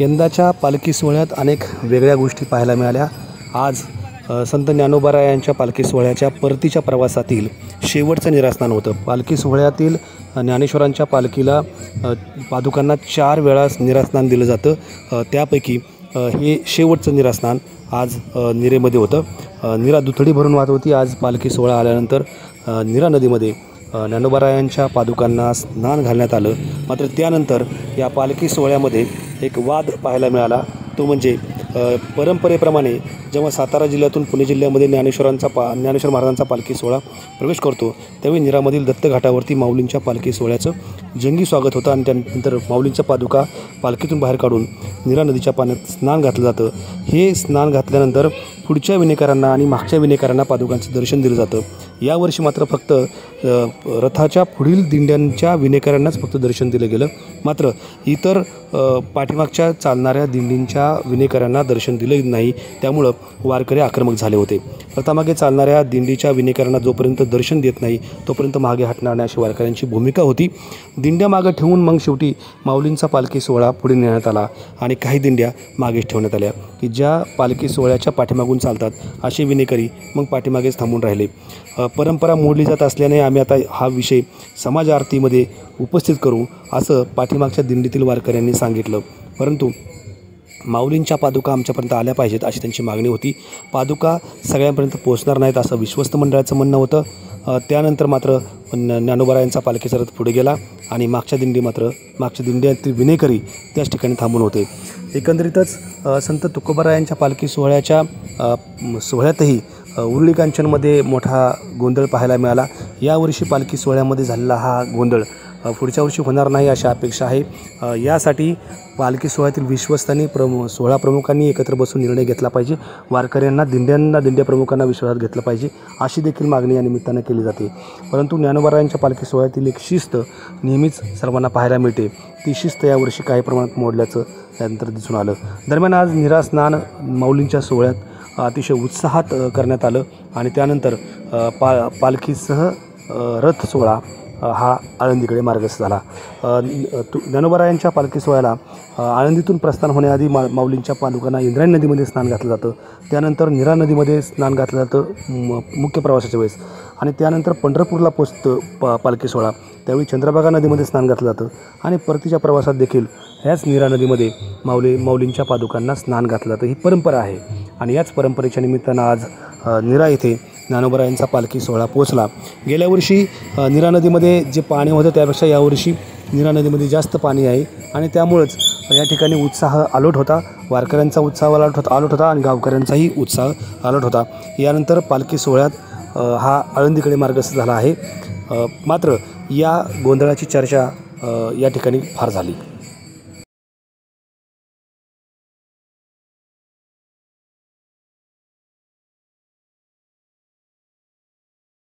यंदाच्या पालखी सोहळ्यात अनेक वेगळ्या गोष्टी पाहायला मिळाल्या। आज संत ज्ञानोबा यांच्या पालखी सोहळ्याच्या परतीच्या प्रवासातील शेवटचं निरास्नान होतं। पालखी सोहळ्यातील ज्ञानेश्वरांच्या पालखीला पादुकांना 4 वेळा निरास्नान दिलं जातं। त्यापैकी हे शेवटचं निरास्नान आज निरेमध्ये होतं। निरा दुथडी भरून वाहत होती। आज पालखी सोहळा आल्यानंतर निरा नदीमध्ये ज्ञानोबा पादुकांना स्नान घालण्यात आलं। मात्र त्यानंतर या पालखी सोहळ्यामध्ये एक वाद पाहायला मिळाला। तो म्हणजे परंपरेप्रमाणे जेव्हा सातारा जिल्ह्यातून पुणे जिल्ह्यामध्ये ज्ञानेश्वर महाराजांचा पालखी सोहळा प्रवेश करतो त्यावेळी निरामधील दत्त घाटावरती माऊलींच्या पालखी सोहळ्याचं जंगी स्वागत होतं आणि त्यानंतर माऊलींच्या पादुका पालखीतून बाहेर काढून निरा नदीच्या पाण्यात स्नान घातलं जातं। हे स्नान घातल्यानंतर पुढच्या विनेकरांना आणि मागच्या विनेकरांना पादुकांचं दर्शन दिलं जातं। यावर्षी मात्र फक्त रथाच्या पुढील दिंड्यांच्या विनेकरांनाच फक्त दर्शन दिलं गेलं। मात्र इतर पाठीमागच्या चालणाऱ्या दिंडींच्या विनेकरांना दर्शन दिलं नाही। त्यामुळं वारकरी आक्रमक झाले होते। रथामागे चालणाऱ्या दिंडीच्या विनेकरांना जोपर्यंत दर्शन देत नाही तोपर्यंत मागे हटणार नाही अशी वारकऱ्यांची भूमिका होती। दिंड्या मागे ठेवून मग शेवटी माऊलींचा पालखी सोहळा पुढे नेण्यात आला आणि काही दिंड्या मागेच ठेवण्यात आल्या की ज्या पालखी सोहळ्याच्या पाठीमागून चालतात असे विनेकरी मग पाठीमागेच थांबून राहिले। परंपरा मोडली जात असल्याने आम्ही आता हा विषय समाज आरतीमध्ये उपस्थित करू असं पाठीमागच्या दिंडीतील वारकऱ्यांनी सांगितलं। परंतु माऊलींच्या पादुका आमच्यापर्यंत आल्या पाहिजेत अशी त्यांची मागणी होती। पादुका सगळ्यांपर्यंत पोहोचणार नाहीत असं विश्वस्त मंडळाचं म्हणणं होतं। त्यानंतर मात्र ज्ञानोबा यांचा पालखीचा रथ पुढे गेला आणि मागच्या दिंड्यातील विनेकरी त्याच ठिकाणी थांबून होते। एकंदरीतच संत तुकोबा यांच्या पालखी सोहळ्यातही उरुळी कांचनमध्ये मोठा गोंधळ पाहायला मिळाला। यावर्षी पालखी सोहळ्यामध्ये झालेला हा गोंधळ पुढच्या वर्षी होणार नाही अशी अपेक्षा आहे। यासाठी पालखी सोहळ्यातील विश्वस्तांनी सोहळा प्रमुखांनी एकत्र बसून निर्णय घेतला पाहिजे। वारकऱ्यांना दिंड्या प्रमुखांना विश्वासात घेतलं पाहिजे अशी देखील मागणी या निमित्तानं केली जाते। परंतु ज्ञानोबा यांच्या पालखी सोहळ्यातील एक शिस्त नेहमीच सर्वांना पाहायला मिळते। ती शिस्त यावर्षी काही प्रमाणात मोडल्याचं त्यानंतर दिसून आलं। दरम्यान आज निरास्नान माऊलींच्या सोहळ्यात अतिशय उत्साहात करण्यात आलं आणि त्यानंतर पालखीसह रथ सोहळा हा आळंदीकडे मार्गस्थ झाला। ज्ञानोबा यांच्या पालखी सोहळ्याला आळंदीतून प्रस्थान होण्याआधी माऊलींच्या पादुकांना इंद्रायणी नदीमध्ये स्नान घातलं जातं। त्यानंतर निरा नदीमध्ये स्नान घातलं जातं मुख्य प्रवासाच्या वेळेस आणि त्यानंतर पंढरपूरला पोचतं पालखी सोहळा त्यावेळी चंद्रभागा नदीमध्ये स्नान घातलं जातं आणि परतीच्या प्रवासात देखील ह्याच निरा नदीमध्ये माऊलींच्या पादुकांना स्नान घातलं जातं। ही परंपरा आहे आणि याच परंपरेच्या निमित्तानं आज निरा येथे ज्ञानोबा यांचा पालखी सोहळा पोचला। गेल्या वर्षी निरा नदीमध्ये जे पाणी होतं त्यापेक्षा यावर्षी निरा नदीमध्ये जास्त पाणी आहे आणि त्यामुळंच या ठिकाणी उत्साह आलोट होता। वारकऱ्यांचा उत्साह आलोट होता आणि गावकऱ्यांचाही उत्साह आलोट होता। यानंतर पालखी सोहळ्यात हा आळंदीकडे मार्गस्थ झाला आहे। मात्र या गोंधळाची चर्चा या ठिकाणी फार झाली।